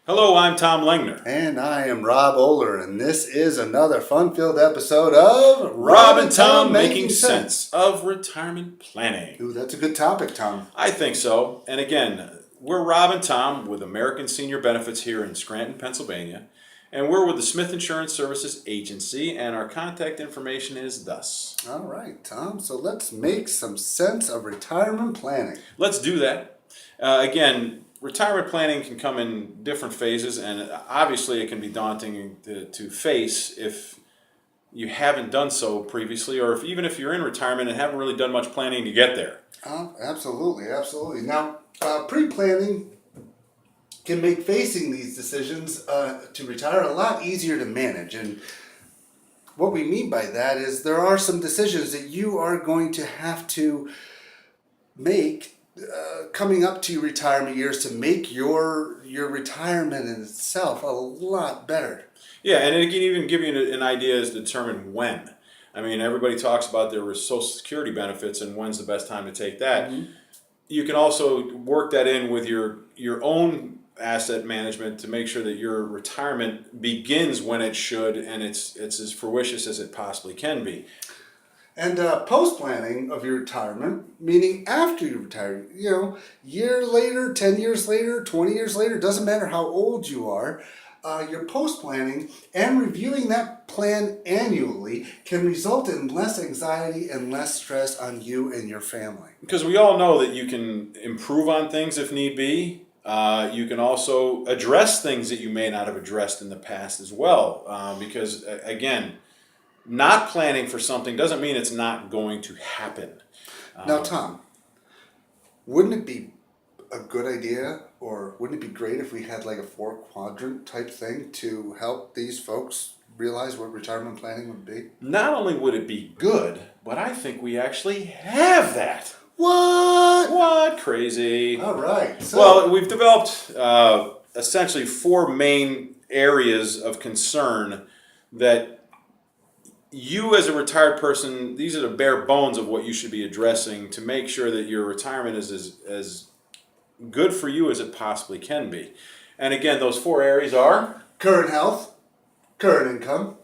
Hello, I'm Tom Lengner. And I am Rob Oehler, and this is another fun-filled episode of Rob and Tom making sense of retirement planning. Ooh, that's a good topic, Tom. I think so. And again, we're Rob and Tom with American Senior Benefits here in Scranton, Pennsylvania. And we're with the Smith Insurance Services Agency, and our contact information is thus. All right, Tom. So let's make some sense of retirement planning. Let's do that. Again, retirement planning can come in different phases, and obviously it can be daunting to face if you haven't done so previously, or even if you're in retirement and haven't really done much planning to get there. Absolutely. Now, pre-planning can make facing these decisions to retire a lot easier to manage. And what we mean by that is there are some decisions that you are going to have to make coming up to your retirement years to make your retirement in itself a lot better. Yeah, and it can even give you an idea as to determine when. I mean, everybody talks about their Social Security benefits and when's the best time to take that. Mm-hmm. You can also work that in with your own asset management to make sure that your retirement begins when it should and it's as fruitious as it possibly can be. And post-planning of your retirement, meaning after you retire, year later, 10 years later, 20 years later, doesn't matter how old you are, your post-planning and reviewing that plan annually can result in less anxiety and less stress on you and your family. Because we all know that you can improve on things if need be. You can also address things that you may not have addressed in the past as well. Because, again, not planning for something doesn't mean it's not going to happen. Now, Tom, wouldn't it be a good idea, or wouldn't it be great if we had like a 4-quadrant type thing to help these folks realize what retirement planning would be? Not only would it be good, but I think we actually have that. What? Crazy. All right. Well, we've developed essentially 4 main areas of concern that you as a retired person, these are the bare bones of what you should be addressing to make sure that your retirement is as good for you as it possibly can be. And again, those 4 areas are current health, current income,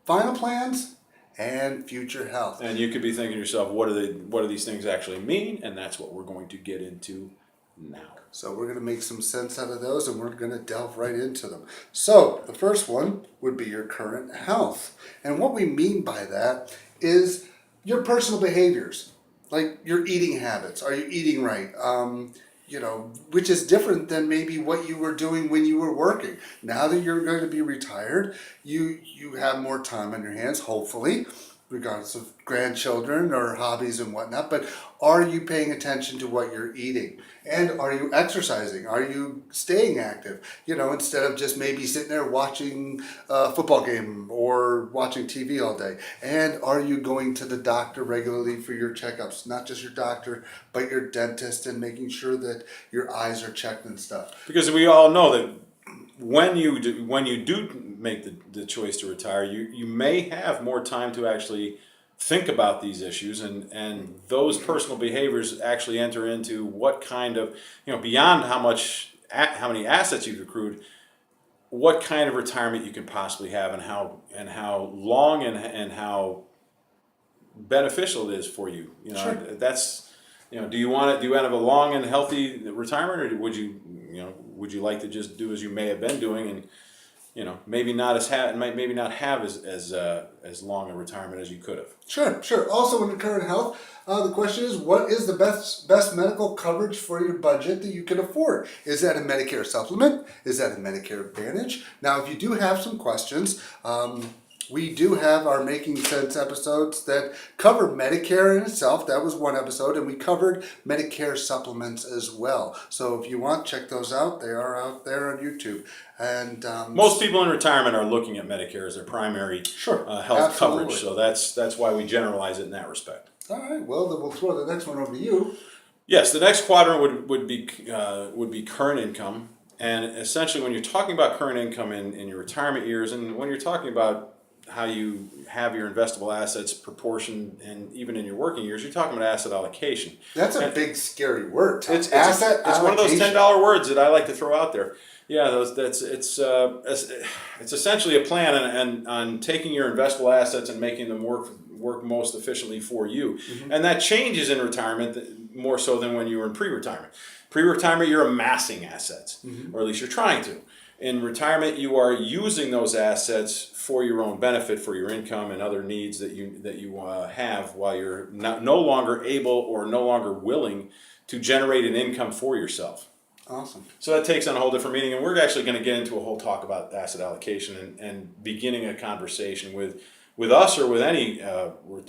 final plans, and future health. And you could be thinking to yourself, what do these things actually mean? And that's what we're going to get into now. So we're going to make some sense out of those, and we're going to delve right into them. So the first one would be your current health. And what we mean by that is your personal behaviors, like your eating habits. Are you eating right? Which is different than maybe what you were doing when you were working. Now that you're going to be retired, you have more time on your hands, hopefully, regardless of grandchildren or hobbies and whatnot. But are you paying attention to what you're eating? And are you exercising? Are you staying active? Instead of just maybe sitting there watching a football game or watching TV all day. And are you going to the doctor regularly for your checkups? Not just your doctor, but your dentist, and making sure that your eyes are checked and stuff. Because we all know that when you do make the choice to retire, you may have more time to actually think about these issues, and those personal behaviors actually enter into what kind of, beyond how many assets you've accrued, what kind of retirement you can possibly have, and how long and how beneficial it is for you. Sure. That's, do you want to have a long and healthy retirement, or would you like to just do as you may have been doing and maybe not have as long a retirement as you could have. Sure. Also, in the current health, the question is, what is the best medical coverage for your budget that you can afford? Is that a Medicare supplement? Is that a Medicare Advantage? Now, if you do have some questions, we do have our Making Sense episodes that cover Medicare in itself. That was one episode, and we covered Medicare supplements as well. So if you want, check those out. They are out there on YouTube. And most people in retirement are looking at Medicare as their primary health coverage. So that's why we generalize it in that respect. All right. Well, then we'll throw the next one over to you. Yes, the next quadrant would be current income, and essentially when you're talking about current income in your retirement years, and when you're talking about have your investable assets proportioned, and even in your working years, you're talking about asset allocation. That's a big scary word, Tom. It's Asset it's one of those allocation. $10 words that I like to throw out there. Yeah, it's essentially a plan on taking your investable assets and making them work most efficiently for you, and that changes in retirement more so than when you were in pre-retirement. Pre-retirement, you're amassing assets, or at least you're trying to. In retirement, you are using those assets for your own benefit, for your income and other needs that you have while you're no longer able or no longer willing to generate an income for yourself. Awesome. So that takes on a whole different meaning, and we're actually going to get into a whole talk about asset allocation and beginning a conversation with us or with any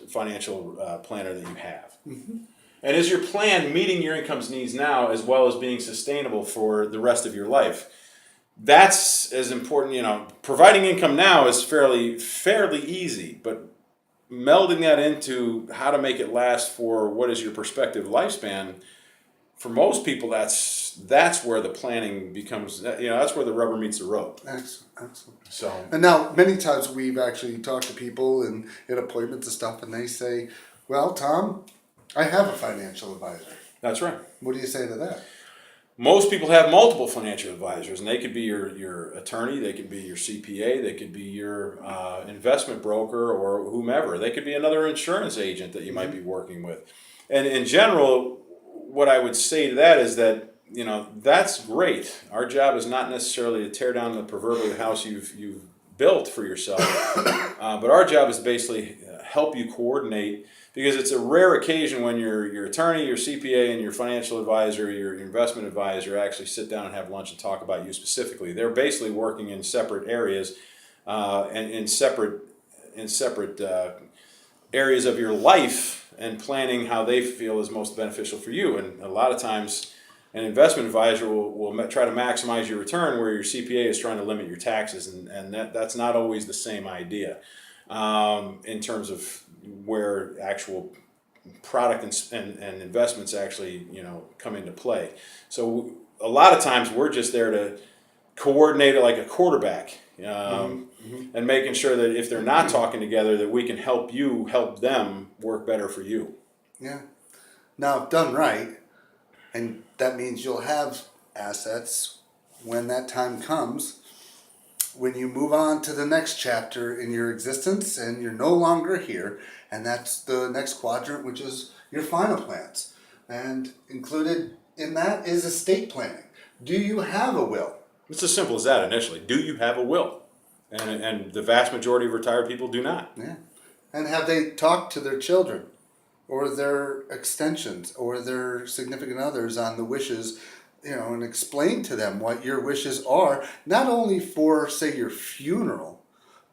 financial planner that you have. And is your plan meeting your income's needs now as well as being sustainable for the rest of your life? That's as important. Providing income now is fairly easy, but melding that into how to make it last for what is your prospective lifespan, for most people, that's where the planning becomes. That's where the rubber meets the road. Excellent. So, And now, many times we've actually talked to people in appointments and stuff, and they say, "Well, Tom, I have a financial advisor." that's right. What do you say to that? Most people have multiple financial advisors, and they could be your attorney, they could be your CPA, they could be your investment broker or whomever. They could be another insurance agent that you might be working with. And in general, what I would say to that is that that's great. Our job is not necessarily to tear down the proverbial house you've built for yourself, but our job is to basically help you coordinate. Because it's a rare occasion when your attorney, your CPA, and your financial advisor, your investment advisor actually sit down and have lunch and talk about you specifically. They're basically working in separate areas and in separate areas of your life and planning how they feel is most beneficial for you. And a lot of times, an investment advisor will try to maximize your return, where your CPA is trying to limit your taxes, and that's not always the same idea in terms of where actual product and investments actually come into play. So a lot of times we're just there to coordinate it like a quarterback, and making sure that if they're not talking together, that we can help them work better for you. Yeah. Now, if done right, and that means you'll have assets when that time comes, when you move on to the next chapter in your existence and you're no longer here, and that's the next quadrant, which is your final plans. And included in that is estate planning. Do you have a will? It's as simple as that initially. Do you have a will? And the vast majority of retired people do not. Yeah. And have they talked to their children or their extensions or their significant others on the wishes, and explain to them what your wishes are, not only for, say, your funeral,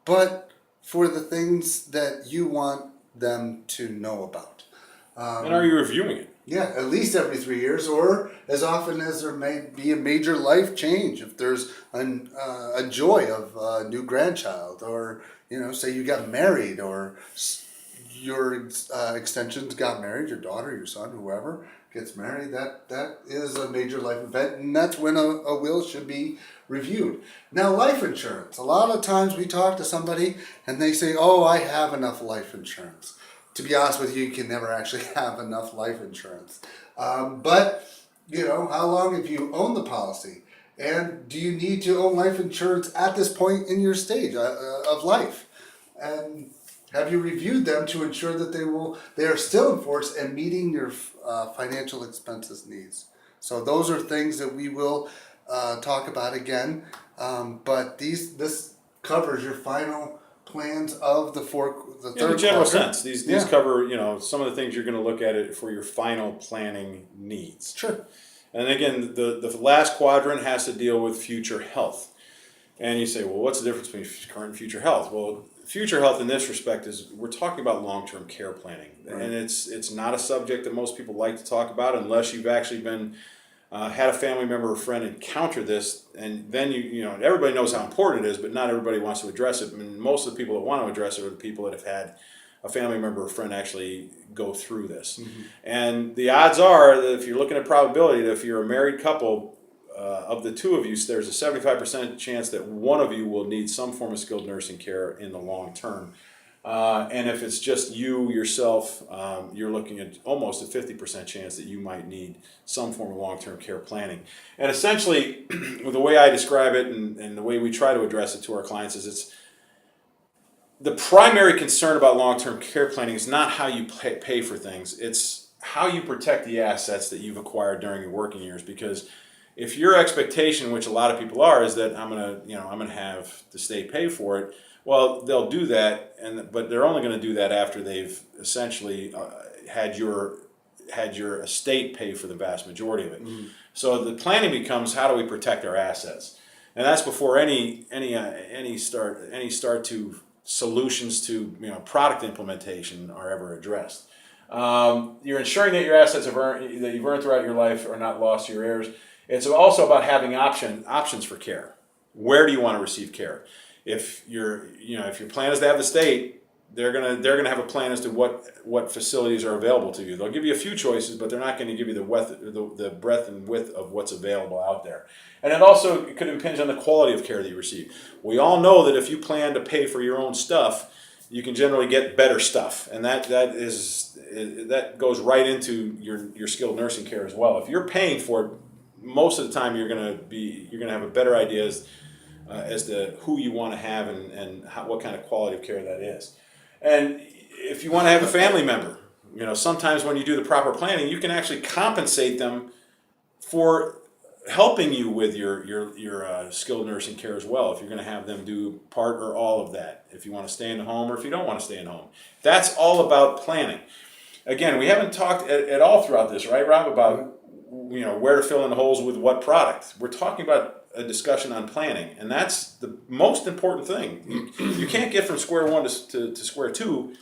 but for the things that you want them to know about. And are you reviewing it? Yeah, at least every 3 years, or as often as there may be a major life change. If there's a joy of a new grandchild, or say you got married, or your extensions got married, your daughter, your son, whoever gets married, that is a major life event, and that's when a will should be reviewed. Now, life insurance. A lot of times we talk to somebody and they say, "Oh, I have enough life insurance." To be honest with you, you can never actually have enough life insurance. But how long have you owned the policy? And do you need to own life insurance at this point in your stage of life? And have you reviewed them to ensure that they are still enforced and meeting your financial expenses needs? So those are things that we will talk about again. But this covers your final plans of the third In a general quadrant. sense, these cover some of the things you're going to look at it for your final planning needs. Sure. And again, the last quadrant has to deal with future health. And you say, well, what's the difference between current and future health? Well, future health in this respect is we're talking about long-term care planning, Right. and it's not a subject that most people like to talk about unless you've actually been had a family member or friend encounter this, and then everybody knows how important it is, but not everybody wants to address it. I mean, most of the people that want to address it are the people that have had a family member or friend actually go through this. And the odds are that if you're looking at probability, that if you're a married couple, of the two of you, there's a 75% chance that one of you will need some form of skilled nursing care in the long term. And if it's just you yourself, you're looking at almost a 50% chance that you might need some form of long-term care planning. And essentially, the way I describe it and the way we try to address it to our clients is it's the primary concern about long-term care planning is not how you pay for things. It's how you protect the assets that you've acquired during your working years. Because if your expectation, which a lot of people are, is that I'm gonna have the state pay for it, well, they'll do that, but they're only going to do that after they've essentially had your estate pay for the vast majority of it. Mm-hmm. So the planning becomes, how do we protect our assets, and that's before any start to solutions to product implementation are ever addressed. You're ensuring that your assets that you've earned throughout your life are not lost to your heirs. It's also about having options for care. Where do you want to receive care? If your plan is to have the state, they're gonna have a plan as to what facilities are available to you. They'll give you a few choices, but they're not going to give you the breadth and width of what's available out there. And it also could impinge on the quality of care that you receive. We all know that if you plan to pay for your own stuff, you can generally get better stuff, and that goes right into your skilled nursing care as well. If you're paying for it, most of the time you're gonna have a better idea as to who you want to have and what kind of quality of care that is. And if you want to have a family member, sometimes when you do the proper planning, you can actually compensate them for helping you with your skilled nursing care as well. If you're going to have them do part or all of that, if you want to stay in the home or if you don't want to stay in the home, that's all about planning. Again, we haven't talked at all throughout this, right, Rob, about where to fill in the holes with what product. We're talking about a discussion on planning, and that's the most important thing. You can't get from square one to square two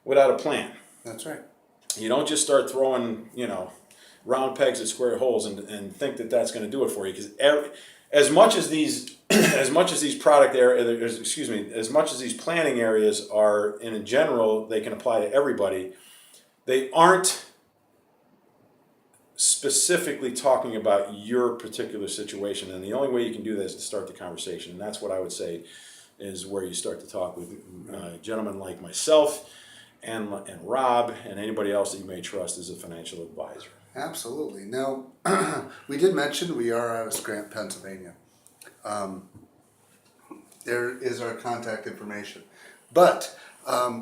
without a plan. That's right. You don't just start throwing round pegs at square holes and think that that's going to do it for you. Because as much as these planning areas are in general, they can apply to everybody. They aren't specifically talking about your particular situation, and the only way you can do that is to start the conversation, and that's what I would say is where you start to talk with gentlemen like myself and Rob and anybody else that you may trust as a financial advisor. Absolutely. Now, we did mention we are out of Scranton, Pennsylvania. There is our contact information, but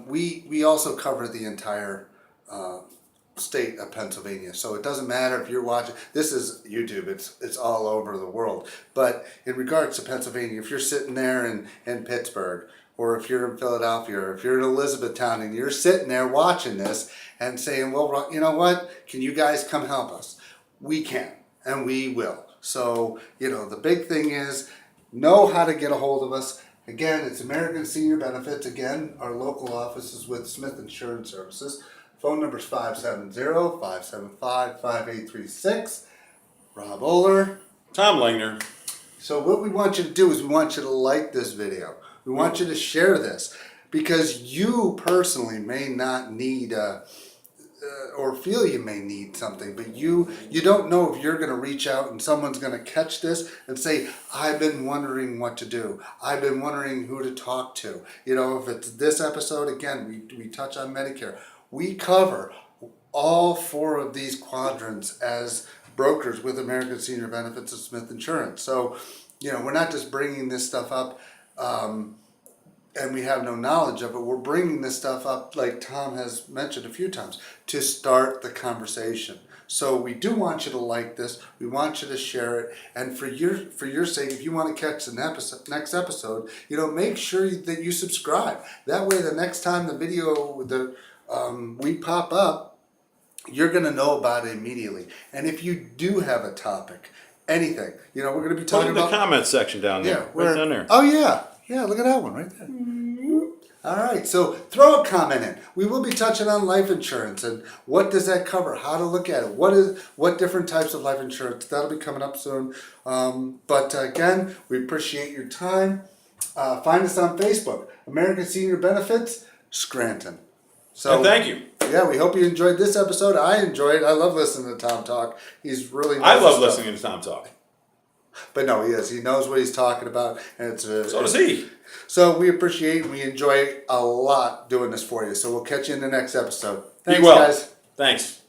we also cover the entire state of Pennsylvania. So it doesn't matter if you're watching, this is YouTube, it's all over the world. But in regards to Pennsylvania, if you're sitting there in Pittsburgh, or if you're in Philadelphia, or if you're in Elizabethtown and you're sitting there watching this and saying, well, you know what, can you guys come help us? We can, and we will. So, the big thing is, know how to get a hold of us. Again, it's American Senior Benefits. Again, our local office is with Smith Insurance Services. Phone number is 570-575-5836. Rob Oehler. Tom Lengner. So what we want you to do is we want you to like this video. We want you to share this because you personally may not need or feel you may need something, but you don't know if you're going to reach out and someone's going to catch this and say, I've been wondering what to do. I've been wondering who to talk to. If it's this episode, again, we touch on Medicare. We cover all 4 of these quadrants as brokers with American Senior Benefits and Smith Insurance. So, we're not just bringing this stuff up and we have no knowledge of it. We're bringing this stuff up, like Tom has mentioned a few times, to start the conversation. So we do want you to like this. We want you to share it. And for your sake, if you want to catch the next episode, make sure that you subscribe. That way, the next time the video we pop up, you're going to know about it immediately. And if you do have a topic, anything, we're going to be talking about... the comment section down there. Yeah, right down there. Oh, yeah. Yeah, look at that one right there. All right, so throw a comment in. We will be touching on life insurance and what does that cover, how to look at it, what different types of life insurance. That'll be coming up soon. But again, we appreciate your time. Find us on Facebook, American Senior Benefits, Scranton. So and thank you. Yeah, we hope you enjoyed this episode. I enjoyed it. I love listening to Tom talk. He's really nice. I love listening to Tom talk. But no, he is. He knows what he's talking about, and it's a. So does he. So we appreciate, we enjoy a lot doing this for you. So we'll catch you in the next episode. Be Thanks, well. guys. Thanks.